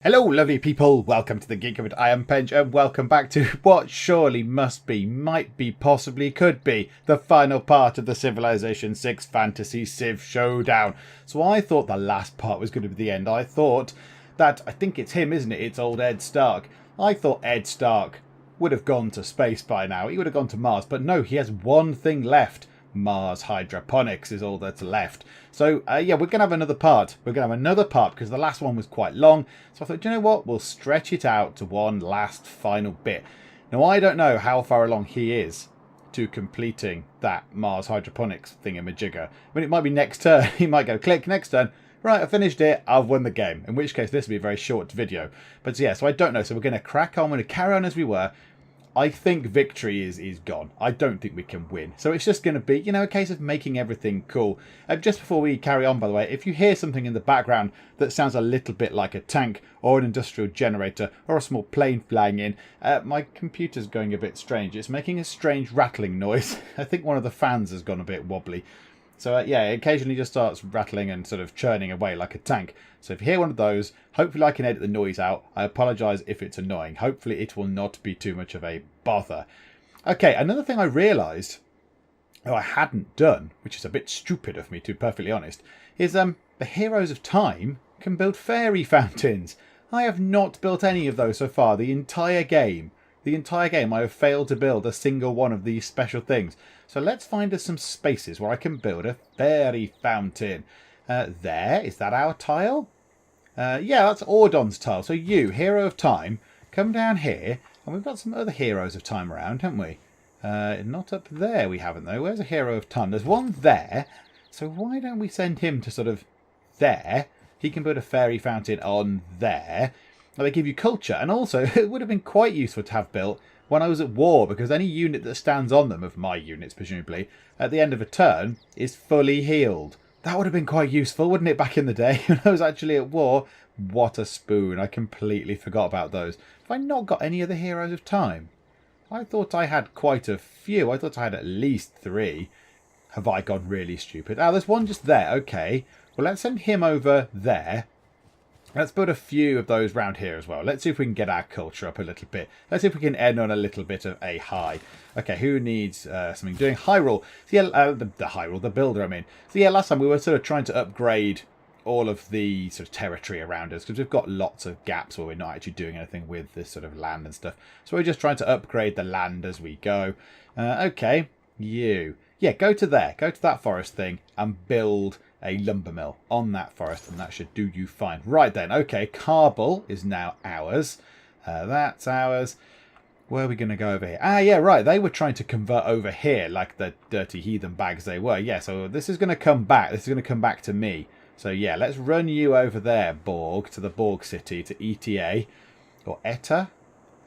Hello lovely people, welcome to the Geek of it. I am Pench and welcome back to what surely must be, might be, possibly could be the final part of the Civilization 6 Fantasy Civ Showdown. So I thought the last part was going to be the end. I thought that, I think it's him, isn't it? It's old Ed Stark. I thought Ed Stark would have gone to space by now. He would have gone to Mars, but no, he has one thing left. Mars hydroponics is all that's left. So yeah, we're going to have another part. We're going to have another part because the last one was quite long. So I thought, you know what? We'll stretch it out to one last final bit. Now, I don't know how far along he is to completing that Mars hydroponics thingamajigger. I mean, it might be next turn. He might go, click, next turn. Right, I finished it. I've won the game. In which case, this will be a very short video. But yeah, so I don't know. So we're going to crack on. We're going to carry on as we were. I think victory is gone. I don't think we can win. So it's just going to be, you know, a case of making everything cool. Just before we carry on, by the way, if you hear something in the background that sounds a little bit like a tank or an industrial generator or a small plane flying in, my computer's going a bit strange. It's making a strange rattling noise. I think one of the fans has gone a bit wobbly. So yeah, it occasionally just starts rattling and sort of churning away like a tank. So if you hear one of those, hopefully I can edit the noise out. I apologise if it's annoying. Hopefully it will not be too much of a bother. Okay, another thing I realised, I hadn't done, which is a bit stupid of me to be perfectly honest, is the Heroes of Time can build fairy fountains. I have not built any of those so far, the entire game. The entire game I have failed to build a single one of these special things. So let's find us some spaces where I can build a fairy fountain. There, is that our tile? Yeah, that's Ordon's tile. So you, Hero of Time, come down here. And we've got some other Heroes of Time around, haven't we? Not up there we haven't though. Where's a Hero of Time? There's one there. So why don't we send him to sort of there? He can build a fairy fountain on there. They give you culture, and also it would have been quite useful to have built when I was at war, because any unit that stands on them, of my units presumably, at the end of a turn is fully healed. That would have been quite useful, wouldn't it, back in the day when I was actually at war? What a spoon. I completely forgot about those. Have I not got any other Heroes of Time? I thought I had quite a few. I thought I had at least 3. Have I gone really stupid? Oh, there's one just there. Okay. Well, let's send him over there. Let's build a few of those round here as well. Let's see if we can get our culture up a little bit. Let's see if we can end on a little bit of a high. Okay, who needs something doing? Hyrule. So yeah, the Hyrule, the builder, I mean. So yeah, last time we were sort of trying to upgrade all of the sort of territory around us, because we've got lots of gaps where we're not actually doing anything with this sort of land and stuff. So we're just trying to upgrade the land as we go. Okay, you. Yeah, go to there. Go to that forest thing and build a lumber mill on that forest, and that should do you fine. Right then, okay, Kabul is now ours. That's ours. Where are we going to go over here? Ah, yeah, right. They were trying to convert over here like the dirty heathen bags they were. Yeah, so this is going to come back. This is going to come back to me. So yeah, let's run you over there, Borg, to the Borg City, to ETA. Or ETA?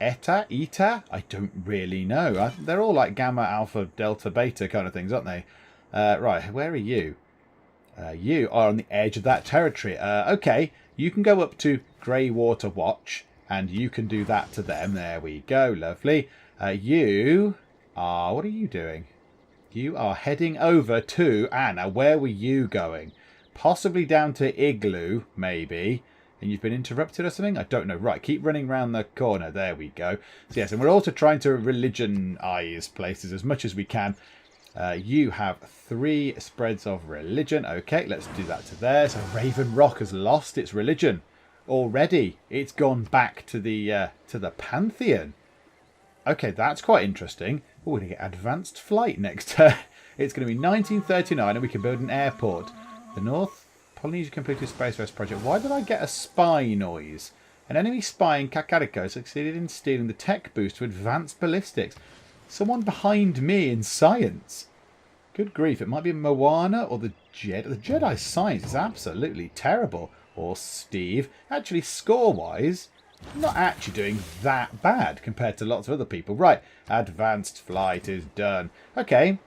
ETA? ETA? I don't really know. They're all like Gamma, Alpha, Delta, Beta kind of things, aren't they? Right, where are you? You are on the edge of that territory. Okay, you can go up to Greywater Watch, and you can do that to them. There we go, lovely. You are... What are you doing? You are heading over to Anna. Where were you going? Possibly down to Igloo, maybe. And you've been interrupted or something? I don't know. Right, keep running around the corner. There we go. So yes, and we're also trying to religionize places as much as we can. You have 3 spreads of religion. Okay, let's do that to there. So Raven Rock has lost its religion already. It's gone back to the Pantheon. Okay, that's quite interesting. Oh, we're going to get advanced flight next turn. It's going to be 1939 and we can build an airport. The North Polynesia completed Space Race project. Why did I get a spy noise? An enemy spy in Kakariko succeeded in stealing the tech boost to advanced ballistics. Someone behind me in science. Good grief, it might be Moana or the Jedi. The Jedi science is absolutely terrible. Or Steve. Actually, score-wise, not actually doing that bad compared to lots of other people. Right, advanced flight is done. Okay,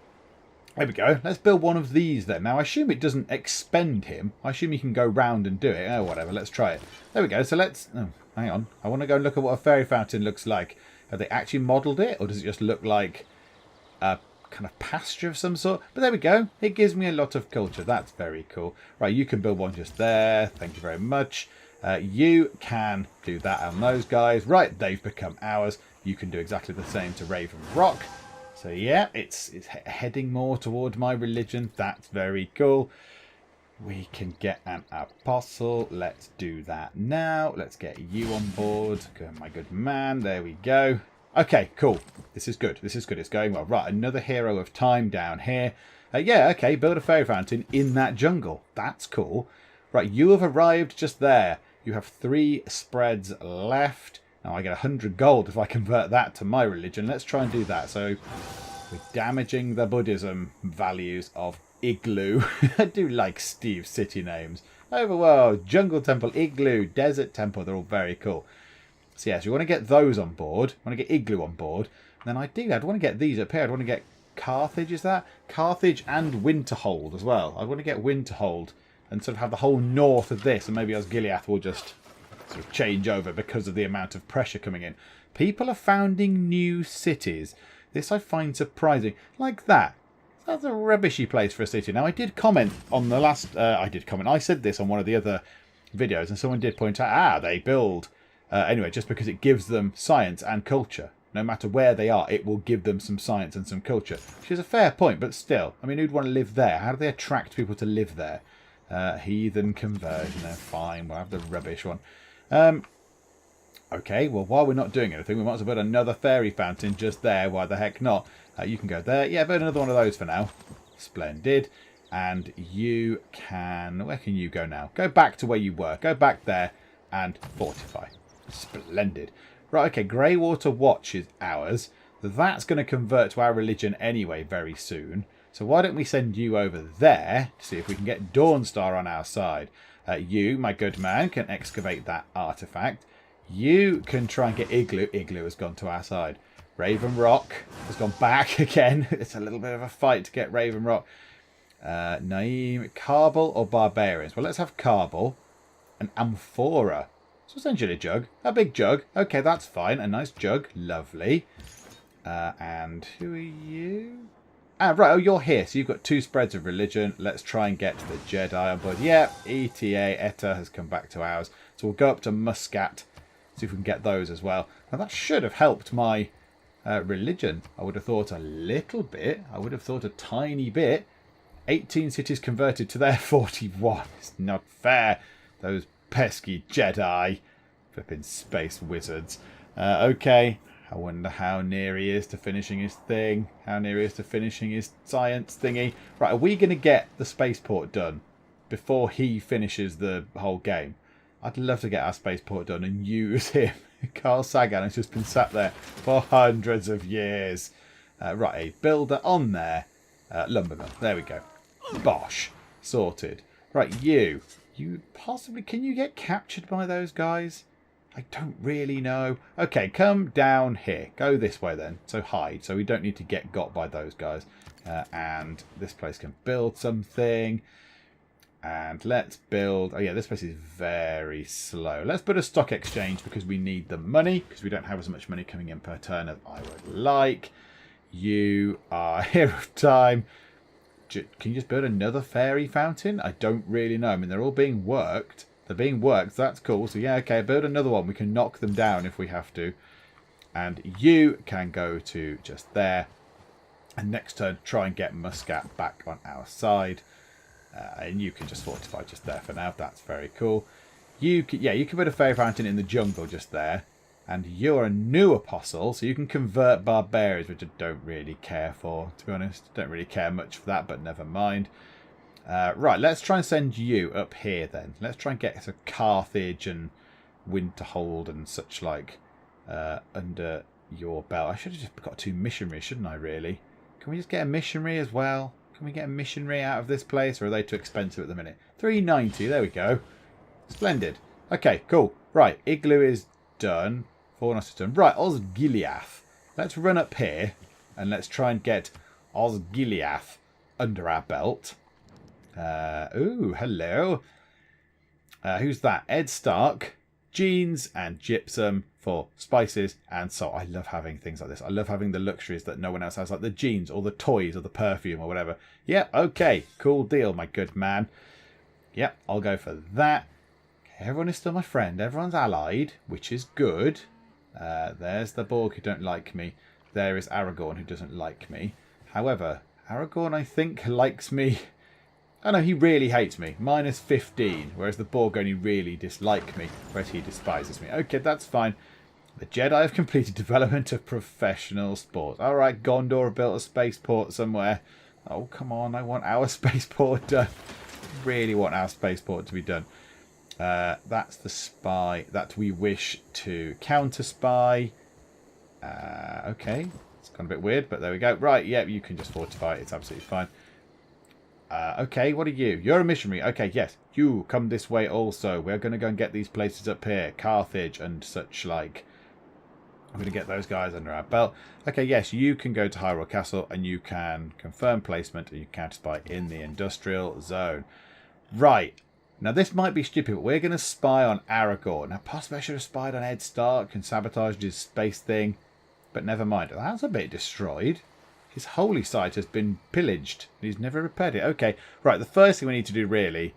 there we go. Let's build one of these then. Now, I assume it doesn't expend him. I assume he can go round and do it. Oh, whatever, let's try it. There we go. So let's... Oh, hang on. I want to go and look at what a fairy fountain looks like. Have they actually modelled it, or does it just look like a kind of pasture of some sort? But there we go. It gives me a lot of culture. That's very cool. Right, you can build one just there. Thank you very much. You can do that on those guys. Right, they've become ours. You can do exactly the same to Raven Rock. So yeah, it's heading more toward my religion. That's very cool. We can get an apostle. Let's do that now. Let's get you on board. My good man. There we go. Okay, cool. This is good. This is good. It's going well. Right, another hero of time down here. Yeah, okay, build a fairy fountain in that jungle. That's cool. Right, you have arrived just there. You have 3 spreads left. Now I get 100 gold if I convert that to my religion. Let's try and do that. So we're damaging the Buddhism values of Igloo. I do like Steve's city names. Overworld, Jungle Temple, Igloo, Desert Temple. They're all very cool. So yes, you want to get those on board. You want to get Igloo on board. And then ideally I'd want to get these up here. I'd want to get Carthage, is that? Carthage and Winterhold as well. I want to get Winterhold and sort of have the whole north of this. And maybe Osgiliath will just sort of change over because of the amount of pressure coming in. People are founding new cities. This I find surprising. Like that. That's a rubbishy place for a city. Now, I did comment on the last... I said this on one of the other videos, and someone did point out, they build... anyway, just because it gives them science and culture. No matter where they are, it will give them some science and some culture. Which is a fair point, but still. I mean, who'd want to live there? How do they attract people to live there? Heathen conversion. Fine, we'll have the rubbish one. Okay, well, while we're not doing anything, we might as well build another fairy fountain just there. Why the heck not? You can go there. Yeah, build another one of those for now. Splendid. And you can... Where can you go now? Go back to where you were. Go back there and fortify. Splendid. Right, okay, Greywater Watch is ours. That's going to convert to our religion anyway very soon. So why don't we send you over there to see if we can get Dawnstar on our side. You, my good man, can excavate that artifact. You can try and get Igloo. Igloo has gone to our side. Raven Rock has gone back again. It's a little bit of a fight to get Raven Rock. Naeem, Carbal or Barbarians? Well, let's have Carbal. An Amphora. So essentially a jug. A big jug. Okay, that's fine. A nice jug. Lovely. And who are you? Ah, right. Oh, you're here. So you've got 2 spreads of religion. Let's try and get the Jedi on board. Yeah, Etta has come back to ours. So we'll go up to Muscat. See if we can get those as well. Now that should have helped my religion. I would have thought a little bit. I would have thought a tiny bit. 18 cities converted to their 41. It's not fair. Those pesky Jedi. Flipping space wizards. Okay. I wonder how near he is to finishing his thing. How near he is to finishing his science thingy. Right, are we going to get the spaceport done before he finishes the whole game? I'd love to get our spaceport done and use him. Carl Sagan has just been sat there for hundreds of years. Right, a builder on there. Lumber mill. There we go. Bosh. Sorted. Right, you. You possibly... Can you get captured by those guys? I don't really know. Okay, come down here. Go this way then. So hide. So we don't need to get got by those guys. And this place can build something. And let's build... Oh yeah, this place is very slow. Let's put a stock exchange because we need the money. Because we don't have as much money coming in per turn as I would like. You are Hero of Time. Can you just build another fairy fountain? I don't really know. I mean, they're all being worked. They're being worked. That's cool. So yeah, okay, build another one. We can knock them down if we have to. And you can go to just there. And next turn, try and get Muscat back on our side. And you can just fortify just there for now. That's very cool. You can put a fairy fountain in the jungle just there. And you're a new apostle, so you can convert barbarians, which I don't really care for, to be honest. Don't really care much for that, but never mind. Right, let's try and send you up here then. Let's try and get a Carthage and Winterhold and such like under your belt. I should have just got 2 missionaries, shouldn't I, really? Can we just get a missionary as well? Can we get a missionary out of this place, or are they too expensive at the minute? 390, there we go. Splendid. Okay, cool. Right, Igloo is done. Fornos is done. Right, Osgiliath. Let's run up here, and let's try and get Osgiliath under our belt. Ooh, hello. Who's that? Ed Stark. Jeans and gypsum for spices and salt. I love having things like this. I love having the luxuries that no one else has, like the jeans or the toys or the perfume or whatever. Yeah, okay. Cool deal, my good man. Yep, I'll go for that. Everyone is still my friend. Everyone's allied, which is good. There's the Borg who don't like me. There is Aragorn who doesn't like me. However, Aragorn, I think, likes me. Oh no, he really hates me. Minus 15. Whereas the Borg only really dislike me. Whereas he despises me. Okay, that's fine. The Jedi have completed development of professional sports. Alright, Gondor built a spaceport somewhere. Oh, come on. I want our spaceport done. Really want our spaceport to be done. That's the spy that we wish to counter-spy. Okay. It's gone a bit weird, but there we go. Right, yeah, you can just fortify it. It's absolutely fine. Okay, what are you? You're a missionary. Okay, yes. You come this way also. We're going to go and get these places up here. Carthage and such like. I'm going to get those guys under our belt. Okay, yes, you can go to Hyrule Castle and you can confirm placement and you can counter-spy in the industrial zone. Right. Now, this might be stupid, but we're going to spy on Aragorn. Now, possibly I should have spied on Ed Stark and sabotaged his space thing. But never mind. That's a bit destroyed. His holy site has been pillaged. He's never repaired it. Okay, right. The first thing we need to do, really,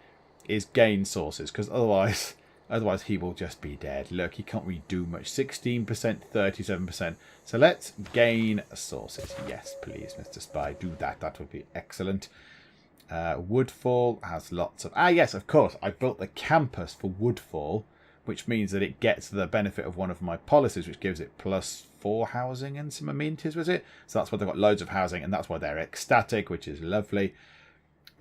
is gain sources. Because otherwise he will just be dead. Look, he can't really do much. 16%, 37%. So let's gain sources. Yes, please, Mr. Spy. Do that. That would be excellent. Woodfall has lots of... Ah, yes, of course. I built the campus for Woodfall, which means that it gets the benefit of one of my policies, which gives it +4 housing and some amenities, was it? So that's why they've got loads of housing, and that's why they're ecstatic, which is lovely.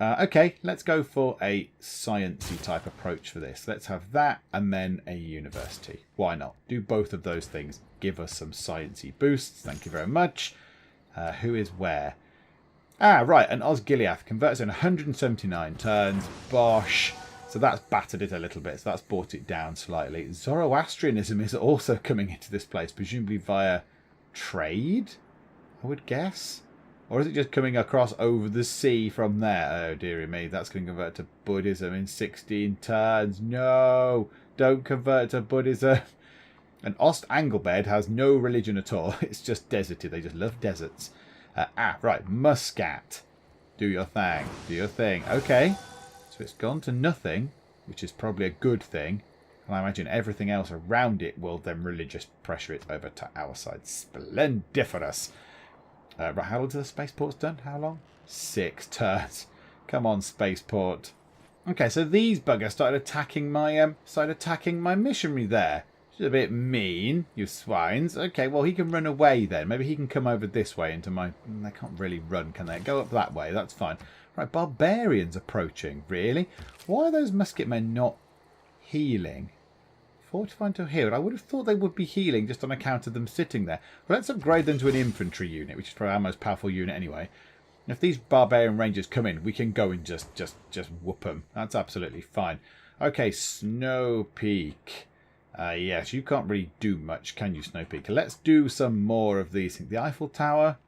Okay, let's go for a sciencey type approach for this. Let's have that and then a university. Why not? Do both of those things. Give us some sciencey boosts. Thank you very much. Who is where? Ah, right, and Osgiliath converts in 179 turns. Bosh. So that's battered it a little bit. So that's brought it down slightly. Zoroastrianism is also coming into this place, presumably via trade, I would guess. Or is it just coming across over the sea from there? Oh, dearie me. That's going to convert to Buddhism in 16 turns. No, don't convert to Buddhism. And Ost-Anglebed has no religion at all. It's just deserty. They just love deserts. Right. Muscat. Do your thing. Do your thing. Okay. So it's gone to nothing, which is probably a good thing. And I imagine everything else around it will then religious pressure it over to our side. Splendiferous. Right, how long till the spaceport's done? How long? 6 turns. Come on, spaceport. Okay, so these buggers started attacking my missionary there. Which is a bit mean, you swines. Okay, well, he can run away then. Maybe he can come over this way into my... They can't really run, can they? Go up that way, that's fine. Right, barbarians approaching. Really? Why are those musket men not healing? Fortified to healed. I would have thought they would be healing just on account of them sitting there. Well, let's upgrade them to an infantry unit, which is probably our most powerful unit anyway. And if these barbarian rangers come in, we can go and just whoop them. That's absolutely fine. Okay, Snow Peak. Yes, you can't really do much, can you, Snow Peak? Let's do some more of these things. The Eiffel Tower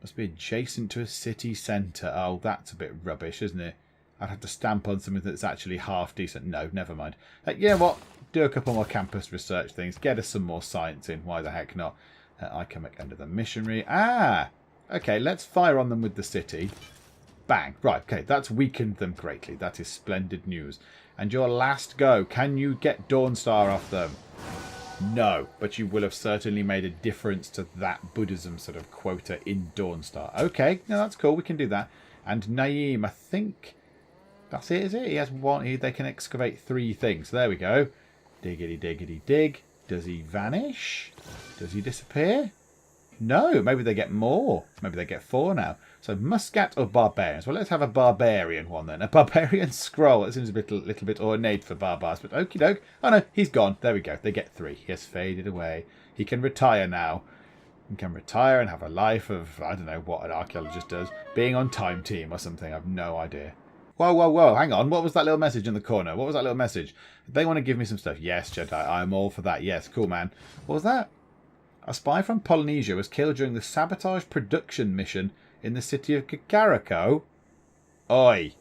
must be adjacent to a city centre. Oh, that's a bit rubbish, isn't it? I'd have to stamp on something that's actually half decent. No, never mind. You know what? Do a couple more campus research things. Get us some more science in. Why the heck not? I come under the missionary. Ah! Okay, let's fire on them with the city. Bang. Right, okay. That's weakened them greatly. That is splendid news. And your last go. Can you get Dawnstar off them? No, but you will have certainly made a difference to that Buddhism sort of quota in Dawnstar. Okay, no, that's cool. We can do that. And Naeem, I think... That's it, is it? He has one. They can excavate 3 things. There we go. Diggity, diggity, dig. Does he vanish? Does he disappear? No, maybe they get more. Maybe they get 4 now. So Muscat or Barbarians? Well, let's have a Barbarian one then. A Barbarian scroll. That seems a little bit ornate for barbars, but okie doke. Oh no, he's gone. There we go. They get 3. He has faded away. He can retire now. He can retire and have a life of, I don't know what an archaeologist does. Being on Time Team or something. I have no idea. Whoa, whoa, whoa, hang on. What was that little message in the corner? What was that little message? They want to give me some stuff. Yes, Jedi, I'm all for that. Yes, cool, man. What was that? A spy from Polynesia was killed during the sabotage production mission in the city of Kakariko. Oi.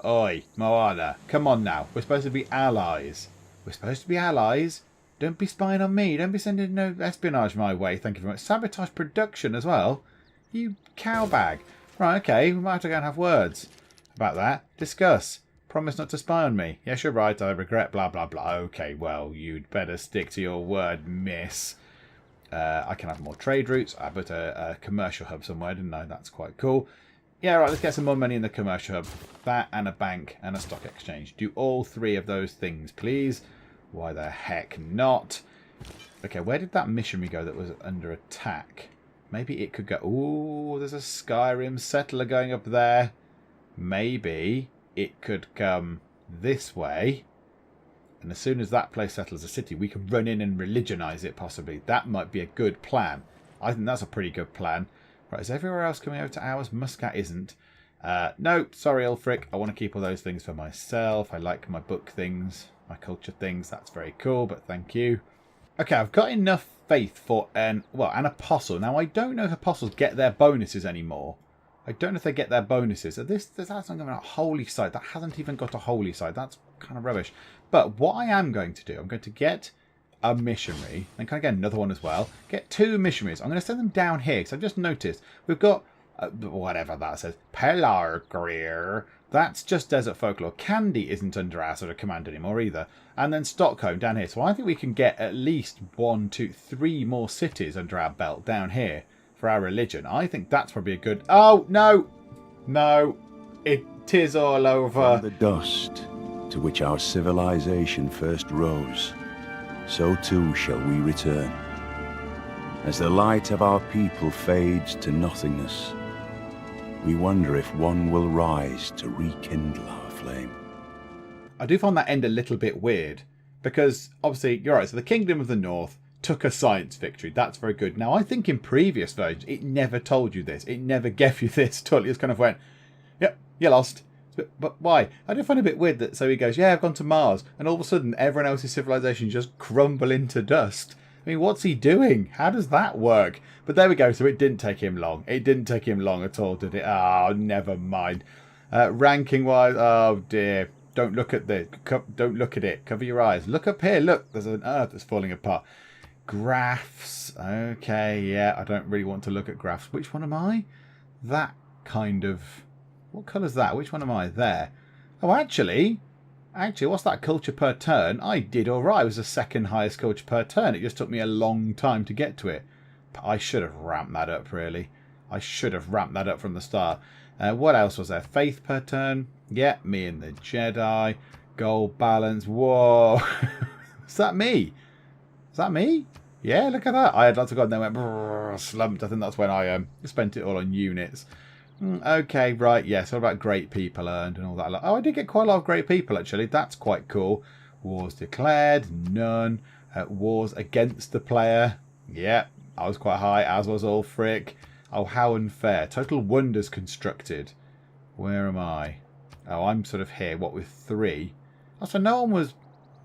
Oi, Moana. Come on now. We're supposed to be allies. We're supposed to be allies. Don't be spying on me. Don't be sending no espionage my way. Thank you very much. Sabotage production as well. You cowbag. Right, okay. We might have to go and have words about that. Discuss. Promise not to spy on me. Yes, you're right. I regret blah, blah, blah. Okay, well, you'd better stick to your word, miss. I can have more trade routes. I put a commercial hub somewhere, didn't I? That's quite cool. Yeah, right, let's get some more money in the commercial hub. That and a bank and a stock exchange. Do all 3 of those things, please. Why the heck not? Okay, where did that missionary go that was under attack? Maybe it could go... Ooh, there's a Skyrim settler going up there. Maybe it could come this way. And as soon as that place settles a city, we can run in and religionize it, possibly. That might be a good plan. I think that's a pretty good plan. Right, is everywhere else coming over to ours? Muscat isn't. No, sorry, Ulfric. I want to keep all those things for myself. I like my book things, my culture things. That's very cool, but thank you. Okay, I've got enough faith for an apostle. Now, I don't know if apostles get their bonuses anymore. I don't know if they get their bonuses. So that's not going to holy site. That hasn't even got a holy site. That's kind of rubbish. But what I am going to do, I'm going to get a missionary. Then can I get another one as well? Get 2 missionaries. I'm going to send them down here because I've just noticed we've got whatever that says. Pelargrir. That's just desert folklore. Candy isn't under our sort of command anymore either. And then Stockholm down here. So I think we can get at least 1, 2, 3 more cities under our belt down here for our religion. I think that's probably a good... Oh, no! No. It is all over. From the dust to which our civilization first rose, so too shall we return. As the light of our people fades to nothingness, we wonder if one will rise to rekindle our flame. I do find that end a little bit weird, because obviously, you're right, so the Kingdom of the North took a science victory. That's very good. Now, I think in previous versions, it never told you this. It never gave you this. Totally just kind of went, yep, you lost. But why? I do find it a bit weird that so he goes, yeah, I've gone to Mars, and all of a sudden everyone else's civilization just crumble into dust. I mean, what's he doing? How does that work? But there we go. So it didn't take him long. It didn't take him long at all, did it? Oh, never mind. Ranking wise, oh dear. Don't look at this. Don't look at it. Cover your eyes. Look up here. Look, there's an earth that's falling apart. Graphs. Okay, yeah. I don't really want to look at graphs. Which one am I? That kind of... What colour's that? Which one am I? There. Oh, actually, what's that culture per turn? I did all right. I was the 2nd highest culture per turn. It just took me a long time to get to it. But I should have ramped that up, really. I should have ramped that up from the start. What else was there? Faith per turn. Yeah, me and the Jedi. Gold balance. Whoa. Is that me? Is that me? Yeah, look at that. I had lots of gold and then went brrr, slumped. I think that's when I spent it all on units. Okay, right, yes. What about great people earned and all that? Oh, I did get quite a lot of great people, actually. That's quite cool. Wars declared. None. Wars against the player. Yeah, I was quite high, as was Ulfric. Oh, how unfair. Total wonders constructed. Where am I? Oh, I'm sort of here. What, with 3? Oh, so no one was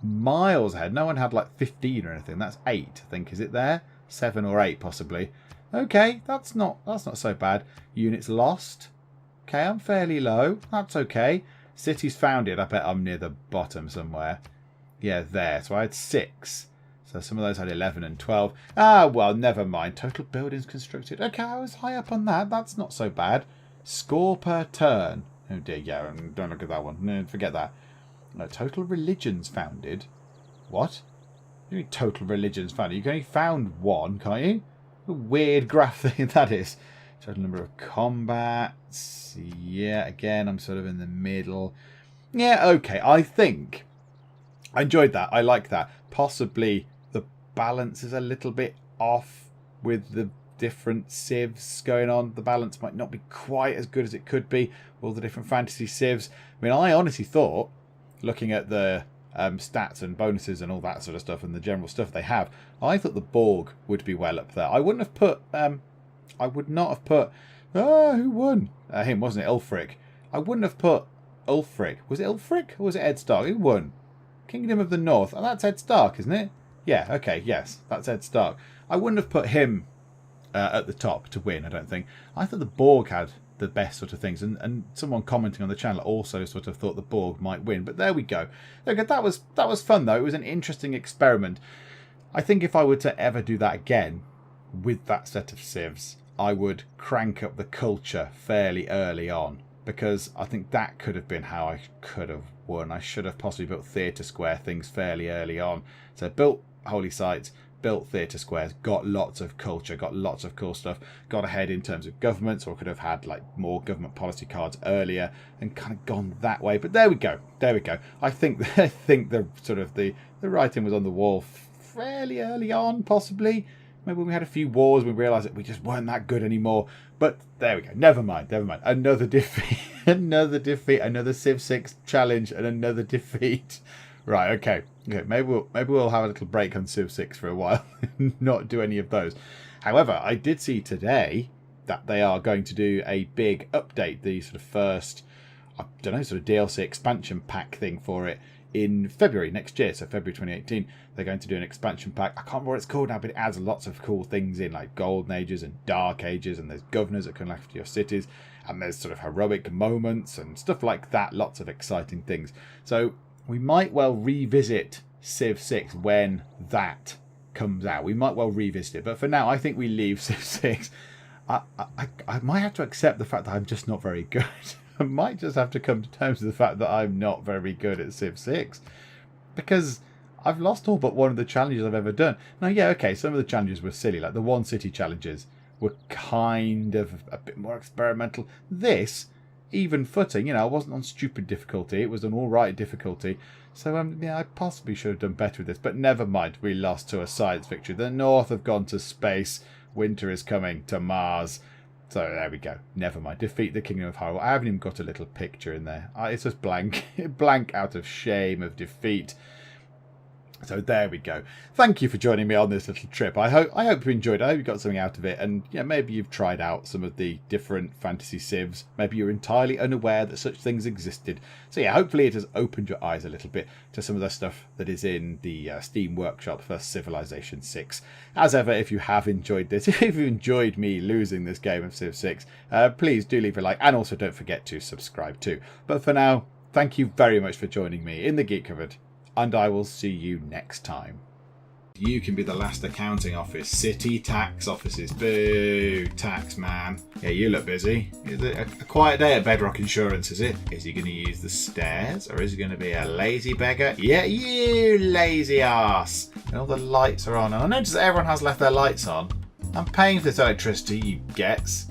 miles ahead. No one had like 15 or anything. That's 8, I think. Is it there? 7 or 8, possibly. Okay, that's not so bad. Units lost. Okay, I'm fairly low. That's okay. Cities founded. I bet I'm near the bottom somewhere. Yeah, there. So I had 6. So some of those had 11 and 12. Ah, well, never mind. Total buildings constructed. Okay, I was high up on that. That's not so bad. Score per turn. Oh dear, yeah, don't look at that one. No, forget that. No, total religions founded. What? What do you mean total religions founded? You can only found 1, can't you? A weird graph thing that is. Total number of combats. Yeah, again, I'm sort of in the middle. Yeah, okay. I think I enjoyed that. I like that. Possibly the balance is a little bit off with the different civs going on. The balance might not be quite as good as it could be. All the different fantasy civs. I mean, I honestly thought, looking at the stats and bonuses and all that sort of stuff and the general stuff they have, I thought the Borg would be well up there. I wouldn't have put I would not have put who won? Him, wasn't it? Ulfric. I wouldn't have put Ulfric. Was it Ulfric or was it Ed Stark? Who won? Kingdom of the North. Oh, that's Ed Stark, isn't it? Yeah, okay, yes, that's Ed Stark. I wouldn't have put him at the top to win, I don't think. I thought the Borg had the best sort of things, and someone commenting on the channel also sort of thought the Borg might win, but there we go. Look, that was fun though. It was an interesting experiment. I think if I were to ever do that again with that set of civs, I would crank up the culture fairly early on. because I think that could have been how I could have won. I should have possibly built theatre square things fairly early on. So built holy sites, built theatre squares, got lots of culture, got lots of cool stuff, got ahead in terms of governments, or could have had like more government policy cards earlier and kind of gone that way. But there we go. I think the sort of the writing was on the wall fairly early on, possibly. Maybe when we had a few wars, we realised that we just weren't that good anymore. But there we go. Never mind. Another defeat. Another Civ 6 challenge and another defeat. Right, okay. Maybe we'll have a little break on Civ 6 for a while and not do any of those. However, I did see today that they are going to do a big update, the sort of first, I don't know, sort of DLC expansion pack thing for it in February next year, so February 2018, they're going to do an expansion pack. I can't remember what it's called now, but it adds lots of cool things in, like Golden Ages and Dark Ages, and there's governors that can left to your cities, and there's sort of heroic moments and stuff like that, lots of exciting things. So we might well revisit Civ 6 when that comes out. We might well revisit it, but for now, I think we leave Civ 6. I might have to accept the fact that I'm just not very good. I might just have to come to terms with the fact that I'm not very good at Civ 6, because I've lost all but one of the challenges I've ever done. Now, yeah, okay, some of the challenges were silly, like the one city challenges were kind of a bit more experimental. This, even footing, I wasn't on stupid difficulty, it was an alright difficulty, so yeah, I possibly should have done better with this, but never mind, we lost to a science victory. The North have gone to space, winter is coming to Mars. So there we go. Never mind. Defeat the Kingdom of Hyrule. I haven't even got a little picture in there. It's just blank. Blank out of shame of defeat. So there we go. Thank you for joining me on this little trip. I hope you enjoyed it. I hope you got something out of it. And yeah, maybe you've tried out some of the different fantasy civs. Maybe you're entirely unaware that such things existed. So yeah, hopefully it has opened your eyes a little bit to some of the stuff that is in the Steam Workshop for Civilization 6. As ever, if you have enjoyed this, if you've enjoyed me losing this game of Civ 6, please do leave a like, and also don't forget to subscribe too. But for now, thank you very much for joining me in the Geek Cupboard, and I will see you next time. You can be the last accounting office. City tax offices. Boo, tax man. Yeah, you look busy. Is it a quiet day at Bedrock Insurance, is it? Is he going to use the stairs, or is he going to be a lazy beggar? Yeah, you lazy ass. And all the lights are on. And I notice that everyone has left their lights on. I'm paying for this electricity, you gets.